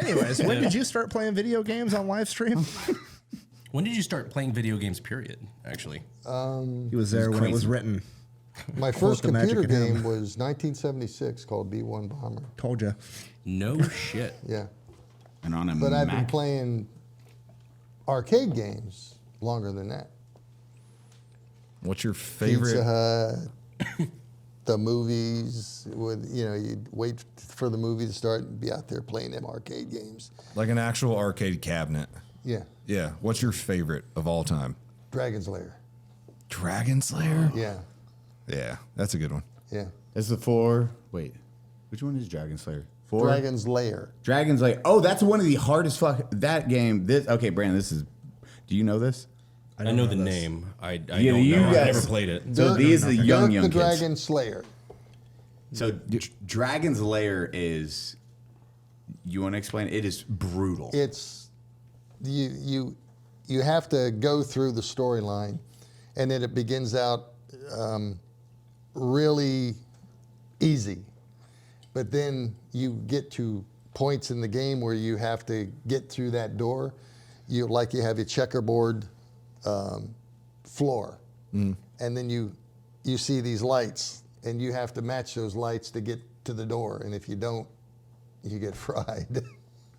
Anyways, when did you start playing video games on live stream? When did you start playing video games, period, actually? He was there when it was written. My first computer game was 1976 called B-1 Bomber. Told you. No shit. Yeah. And on a But I've Mac. been playing arcade games longer than that. What's your favorite? Pizza Hut, the movies, you'd wait for the movie to start and be out there playing them arcade games. Like an actual arcade cabinet. Yeah. Yeah. What's your favorite of all time? Dragon's Lair. Dragon Slayer? Yeah. Yeah, that's a good one. Yeah. That's the 4. Wait, which one is Dragon Slayer? 4? Dragon's Lair. Dragon's Lair. Oh, that's one of the hardest that game. Okay, Brandon, this is. Do you know this? I know the name. I don't you know. I've guys- never played it. So these are the young the kids. Dragon Slayer. So Dragon's Lair is. You want to explain? It is brutal. It's you have to go through the storyline, and then it begins out really easy, but then you get to points in the game where you have to get through that door. You have a checkerboard floor, and then you see these lights, and you have to match those lights to get to the door. And if you don't, you get fried.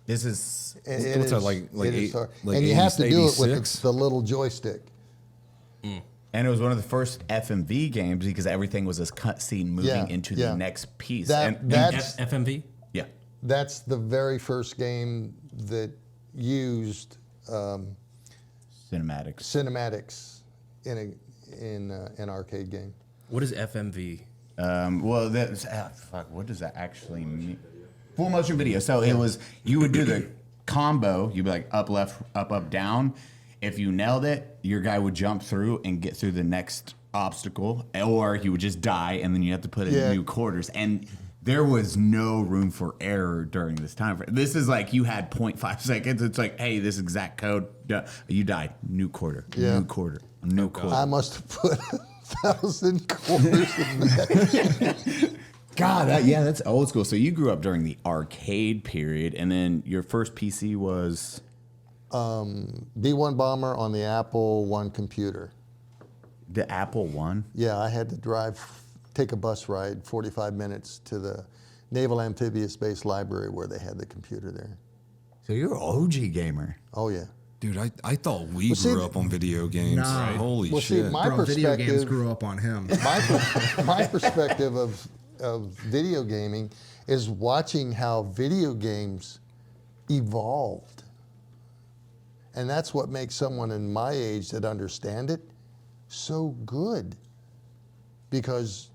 This is. What's that, like it is eight- hard. like and you have to do it with 86? the little joystick. And it was one of the first FMV games because everything was this cutscene moving into the next piece. That's FMV? Yeah. That's the very first game that used cinematics in an arcade game. What is FMV? Well, that's fuck. What does that actually mean? Full motion video. So it was you would do the combo. You'd be like up, left, up, down. If you nailed it, your guy would jump through and get through the next obstacle, or he would just die, and then you have to put in new quarters. And there was no room for error during this time frame. This is like you had 0.5 seconds. It's like, hey, this exact code, you died. New quarter, new quarter, new quarter. I must have put 1,000 quarters in that. God, that's old school. So you grew up during the arcade period, and then your first PC was B-1 Bomber on the Apple I computer. the Apple One. Yeah, I had to take a bus ride 45 minutes to the Naval Amphibious Base Library where they had the computer there. So you're an OG gamer. Oh, yeah. Dude, I thought we grew up on video games. Nah. Holy Well, shit. see, my Bro, video games perspective, grew up on him. my perspective of video gaming is watching how video games evolved. And that's what makes someone in my age that understand it so good. Because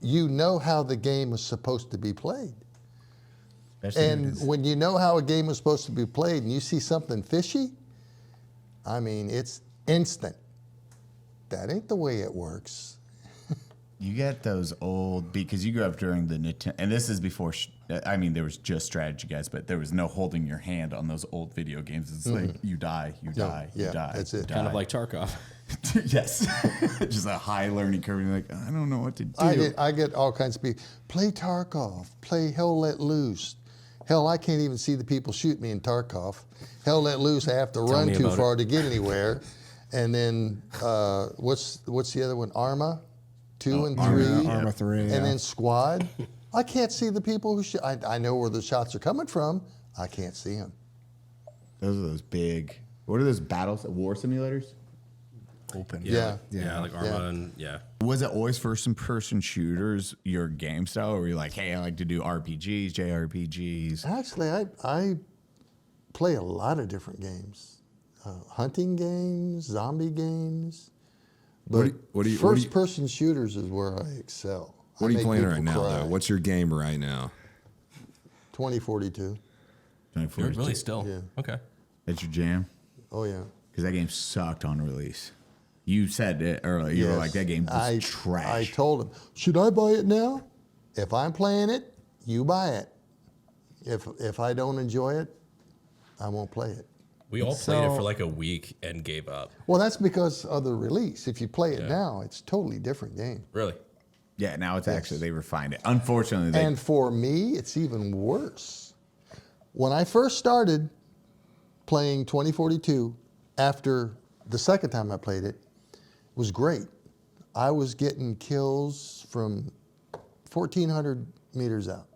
you know how the game is supposed to be played. And when you know how a game is supposed to be played and you see something fishy, I mean, it's instant. That ain't the way it works. You get those old, because you grew up during the Nintendo, and this is before, there was just strategy guys, but there was no holding your hand on those old video games. It's like, you die, you die, you die. That's it. Kind of like Tarkov. Yes. Just a high learning curve. And you're like, I don't know what to do. I get all kinds of people. Play Tarkov. Play Hell Let Loose. Hell, I can't even see the people shoot me in Tarkov. Hell Let Loose, I have to run too far to get anywhere. And then what's the other one? Arma, 2 and 3. Arma 3. And then Squad. I can't see the people who shoot. I know where the shots are coming from. I can't see them. Those are those big, what are those battles, war simulators? Open. Yeah. Like Arma and Was it always first-person shooters your game style, or were you like, hey, I like to do RPGs, JRPGs? Actually, I play a lot of different games. Hunting games, zombie games. But first-person shooters is where I excel. What are you playing right now, though? What's your game right now? 2042. You're really still. Yeah. Okay. That's your jam? Oh, yeah. Because that game sucked on release. You said it earlier. You were like, that game was trash. I told him, should I buy it now? If I'm playing it, you buy it. If I don't enjoy it, I won't play it. We all played it for like a week and gave up. Well, that's because of the release. If you play it now, it's a totally different game. Really? Yeah, now it's actually, they refined it. Unfortunately, And for me, it's even worse When I first started playing 2042, after the second time I played it, was great. I was getting kills from 1,400 meters out.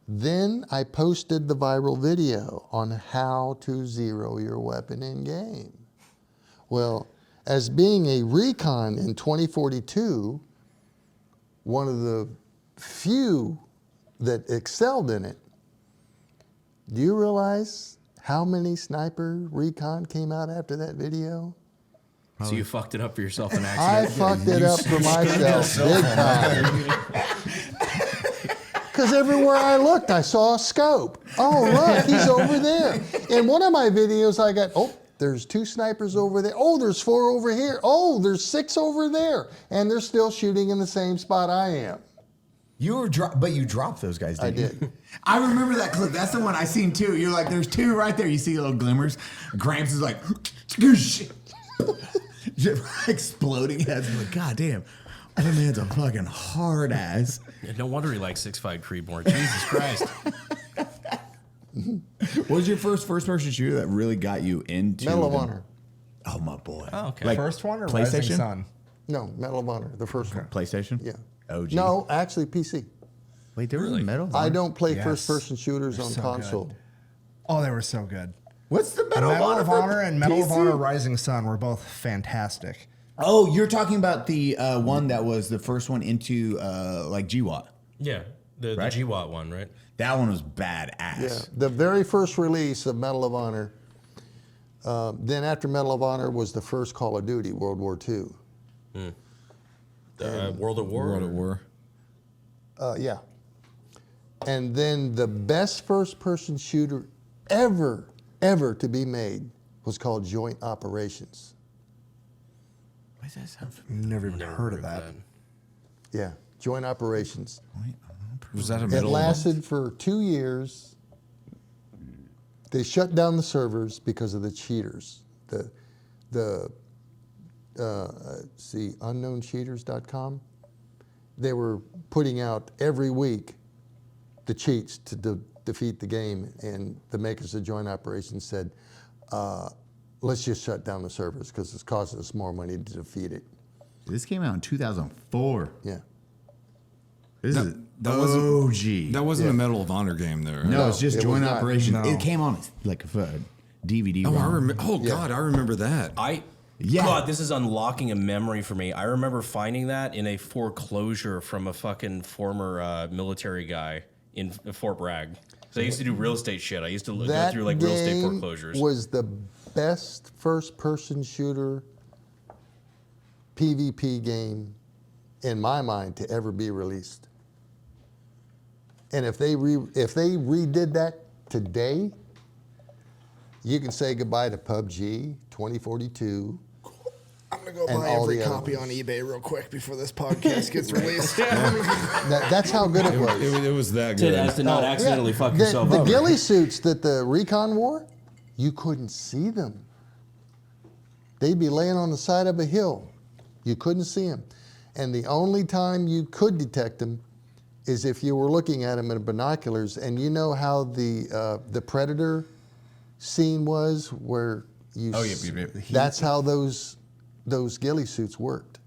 Then I posted the viral video on how to zero your weapon in game. Well, as being a recon in 2042, one of the few that excelled in it, do you realize how many sniper recon came out after that video? So you fucked it up for yourself in I accident. fucked it up for myself big time. Because everywhere I looked, I saw a scope. Oh, look, he's over there. In one of my videos, I got, oh, there's 2 snipers over there. Oh, there's 4 over here. Oh, there's 6 over there. And they're still shooting in the same spot I am. But you dropped those guys, didn't I did. you? I remember that clip. That's the one I seen too. You're like, there's 2 right there. You see little glimmers. Gramps is like, just exploding heads. I'm like, God damn, that man's a fucking hard ass. Yeah, no wonder he likes 6'5" Creedmoor. Jesus Christ. What was your first person shooter that really got you into Medal of the- Honor. Oh my boy. Oh, okay. Like First one or Rising PlayStation? Sun? No, Medal of Honor, the first one. PlayStation? Yeah. OG. No, actually PC. Wait, there was a Medal of I Honor? don't play Yes. first-person shooters They're on so console. good. Oh, they were so good. What's the Medal, Medal of for Honor and Medal of PC? Honor Rising Sun were both fantastic. Oh, you're talking about the one that was the first one into like GWAT. Yeah, the Right? GWAT one, right? That one was badass. Yeah, the very first release of Medal of Honor. Then after Medal of Honor was the first Call of Duty, World War II. World at War. World at War. Yeah. And then the best first-person shooter ever to be made was called Joint Operations. Why does that sound familiar? Never even heard of that. Yeah, Joint Operations. Was that a It Medal of lasted for 2 years. They shut down the servers because of the cheaters. unknowncheaters.com. They were putting out every week the cheats to defeat the game, and the makers of Joint Operations said, let's just shut down the servers because it's costing us more money to defeat it. This came out in 2004. Yeah. This is that OG. That wasn't a Medal of Honor game, though. Right? No, it's just it was Joint not. Operations. No. It came on like a DVD. Oh, I ROM. remember. Oh God, I remember that. Yeah. God, this is unlocking a memory for me. I remember finding that in a foreclosure from a fucking former military guy in Fort Bragg. So I used to do real estate shit. I used to go That through like real estate game foreclosures. was the best first-person shooter PvP game, in my mind, to ever be released. And if they redid that today, you can say goodbye to PUBG, 2042. I'm gonna go And buy all every the other copy ones. on eBay real quick before this podcast gets released. That's how good it was. It was that good. As to not accidentally fuck The yourself up. ghillie suits that the recon wore, you couldn't see them. They'd be laying on the side of a hill. You couldn't see them. And the only time you could detect them is if you were looking at them in binoculars. And you know how the Predator scene was, where you. Oh, yeah, yeah. That's how those ghillie suits worked.